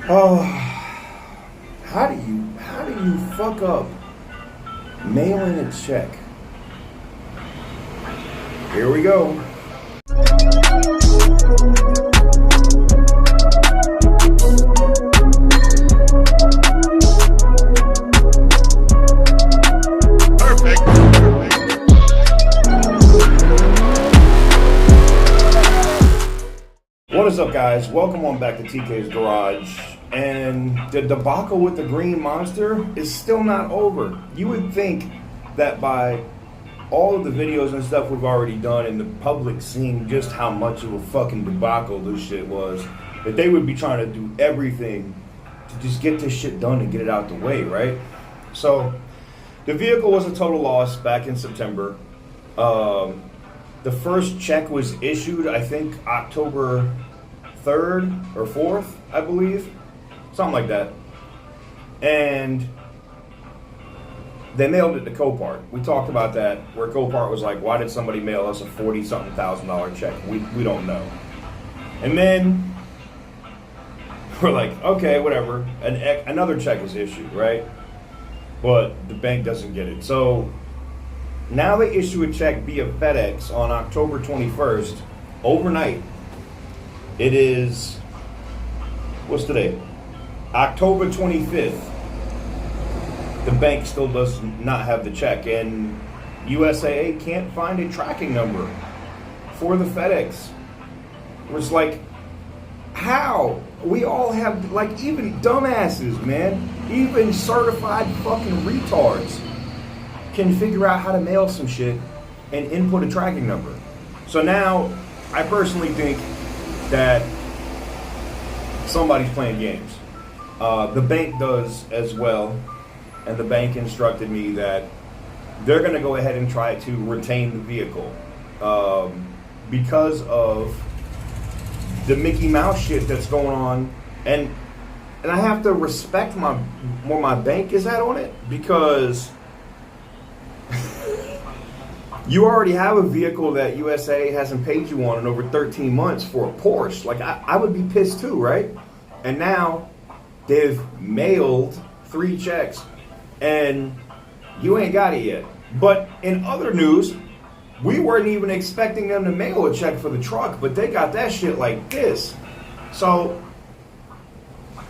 Oh, how do you fuck up mailing a check? Here we go. What is up, guys? Welcome on back to TK's Garage. And the debacle with the GreenMonstah is still not over. You would think that by all of the videos and stuff we've already done and the public seeing just how much of a fucking debacle this shit was, that they would be trying to do everything to just get this shit done and get it out the way, right? So the vehicle was a total loss back in September. The first check was issued, I think, October 3rd or 4th, I believe. Something like that. And they mailed it to COPART. We talked about that, where COPART was like, why did somebody mail us a $40-something thousand check? We don't know. And then we're like, okay, whatever. Another check is issued, right? But the bank doesn't get it. So now they issue a check via FedEx on October 21st, overnight. It is, what's today? October 25th. The bank still does not have the check, and USAA can't find a tracking number for the FedEx. It's like, how? We all have, like, even dumbasses, man, even certified fucking retards can figure out how to mail some shit and input a tracking number. So now, I personally think that somebody's playing games. The bank does as well, and the bank instructed me that they're going to go ahead and try to retain the vehicle because of the Mickey Mouse shit that's going on, and I have to respect where my bank is at on it, because you already have a vehicle that USAA hasn't paid you on in over 13 months for a Porsche. Like, I would be pissed too, right? And now they've mailed 3 checks and you ain't got it yet. But in other news, we weren't even expecting them to mail a check for the truck, but they got that shit like this. So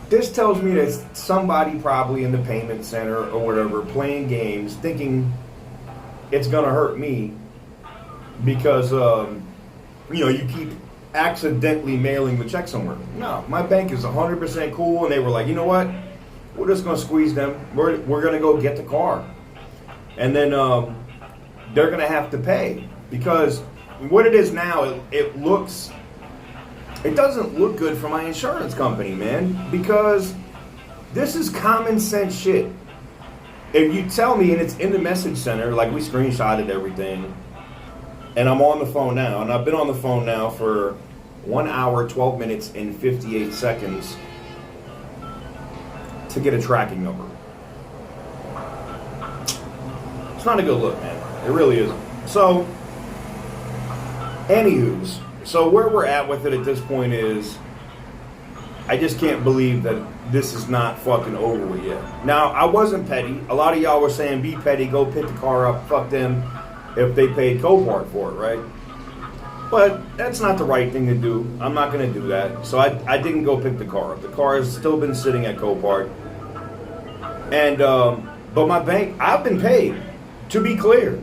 this tells me that somebody probably in the payment center or whatever playing games, thinking it's gonna hurt me because you keep accidentally mailing the check somewhere. No, my bank is 100% cool, and they were like, you know what? We're just gonna squeeze them. We're gonna go get the car, and then they're gonna have to pay, because what it is now, it doesn't look good for my insurance company, man, because this is common sense shit. If you tell me, and it's in the message center, like we screenshotted everything, and I'm on the phone now, and I've been on the phone now for 1 hour, 12 minutes, and 58 seconds to get a tracking number. It's not a good look, man. It really isn't. So, anywho's, so where we're at with it at this point is, I just can't believe that this is not fucking over with yet. Now, I wasn't petty. A lot of y'all were saying, be petty, go pick the car up, fuck them if they paid COPART for it, right? But that's not the right thing to do. I'm not going to do that. So I didn't go pick the car up. The car has still been sitting at COPART. And, but my bank, I've been paid, to be clear.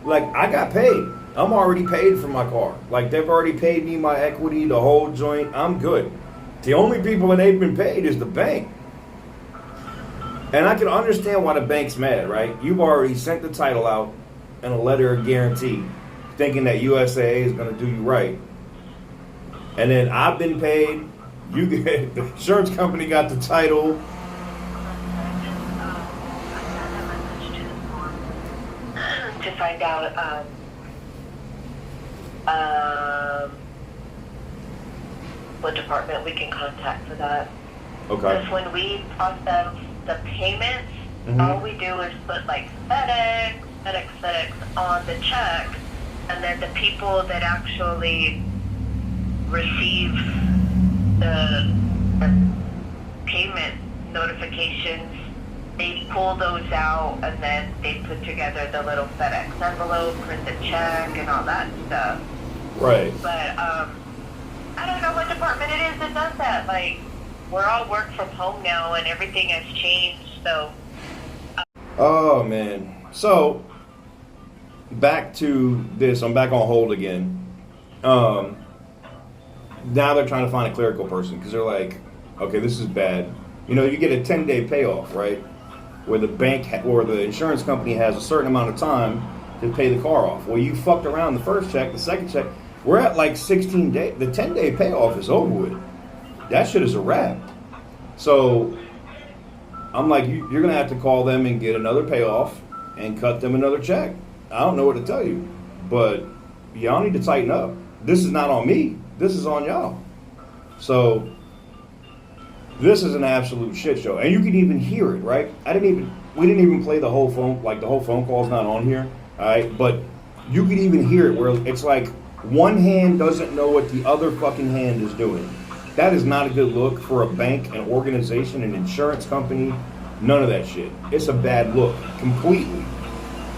Like, I got paid. I'm already paid for my car. Like, they've already paid me my equity, the whole joint. I'm good. The only people that ain't been paid is the bank. And I can understand why the bank's mad, right? You've already sent the title out and a letter of guarantee, thinking that USAA is going to do you right. And then I've been paid. The insurance company got the title. To find out what department we can contact for that. Okay. Because when we process the payments, all we do is put like FedEx on the check, and then the people that actually receive the pay locations, they pull those out and then they put together the little FedEx envelope, print the check, and all that stuff. Right. But I don't know what department it is that does that. Like, we're all work from home now and everything has changed, so. Oh, man. So, back to this. I'm back on hold again. Now they're trying to find a clerical person because they're like, okay, this is bad. You know, you get a 10-day payoff, right? Where the bank or the insurance company has a certain amount of time to pay the car off. Well, you fucked around the first check, the second check. We're at like 16 days. The 10-day payoff is over with. That shit is a wrap. So I'm like, you're going to have to call them and get another payoff and cut them another check. I don't know what to tell you, but y'all need to tighten up. This is not on me. This is on y'all. So this is an absolute shit show. And you can even hear it, right? We didn't even play the whole phone, like the whole phone call's not on here, all right? But you can even hear it where it's like one hand doesn't know what the other fucking hand is doing. That is not a good look for a bank, an organization, an insurance company, none of that shit. It's a bad look, completely.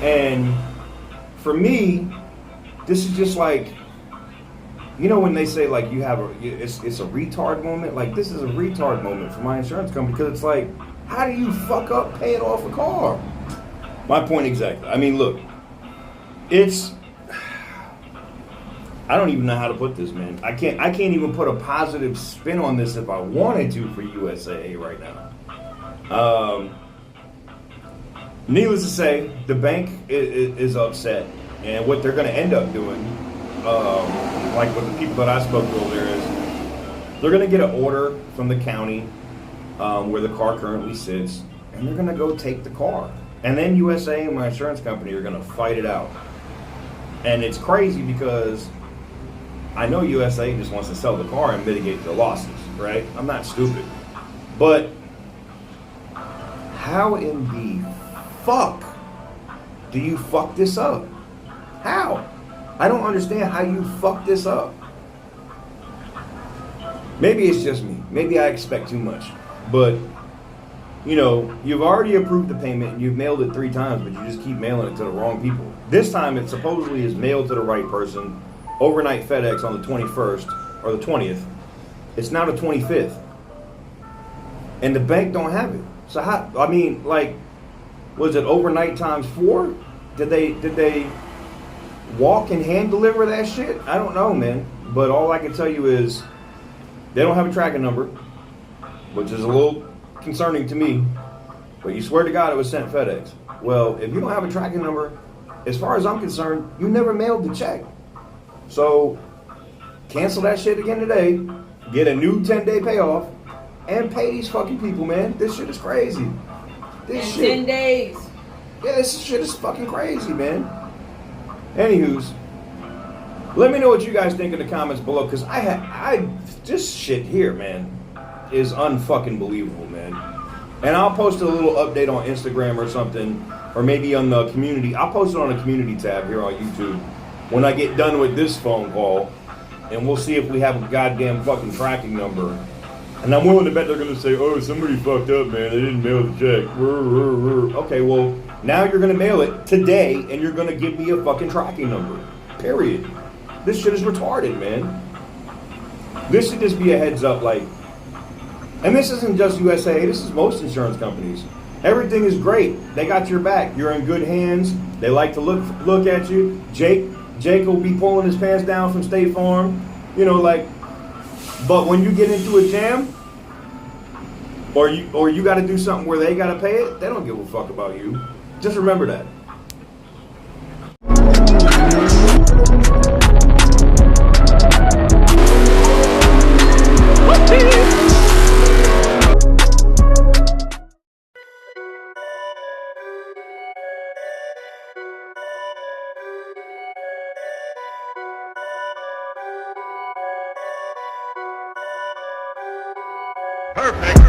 And for me, this is just like, you know when they say like it's a retard moment? Like, this is a retard moment for my insurance company because it's like, how do you fuck up paying off a car? My point exactly. I mean, look, I don't even know how to put this, man. I can't even put a positive spin on this if I wanted to for USAA right now. Needless to say, the bank is upset, and what they're going to end up doing, like with the people that I spoke to earlier, is they're going to get an order from the county where the car currently sits, and they're going to go take the car. And then USAA and my insurance company are going to fight it out. And it's crazy because I know USAA just wants to sell the car and mitigate their losses, right? I'm not stupid. But how in the fuck do you fuck this up? How? I don't understand how you fuck this up. Maybe it's just me. Maybe I expect too much. But, you know, you've already approved the payment and you've mailed it 3 times, but you just keep mailing it to the wrong people. This time it supposedly is mailed to the right person, overnight FedEx on the 21st or the 20th. It's now the 25th. And the bank don't have it. So how, I mean, like, was it overnight times 4? Did they walk and hand deliver that shit? I don't know, man. But all I can tell you is they don't have a tracking number, which is a little concerning to me. But you swear to God it was sent FedEx. Well, if you don't have a tracking number, as far as I'm concerned, you never mailed the check. So cancel that shit again today, get a new 10-day payoff, and pay these fucking people, man. This shit is crazy. This shit. 10 days. Yeah, this shit is fucking crazy, man. Anywho's, let me know what you guys think in the comments below, because this shit here, man, is unfucking believable, man. And I'll post a little update on Instagram or something, or maybe on the community. I'll post it on the community tab here on YouTube when I get done with this phone call, and we'll see if we have a goddamn fucking tracking number. And I'm willing to bet they're going to say, oh, somebody fucked up, man. They didn't mail the check. Okay, well, now you're going to mail it today, and you're going to give me a fucking tracking number. Period. This shit is retarded, man. This should just be a heads up, like, and this isn't just USAA, this is most insurance companies. Everything is great. They got your back. You're in good hands. They like to look at you. Jake will be pulling his pants down from State Farm. You know, like, but when you get into a jam, or you got to do something where they got to pay it, they don't give a fuck about you. Just remember that. Perfect.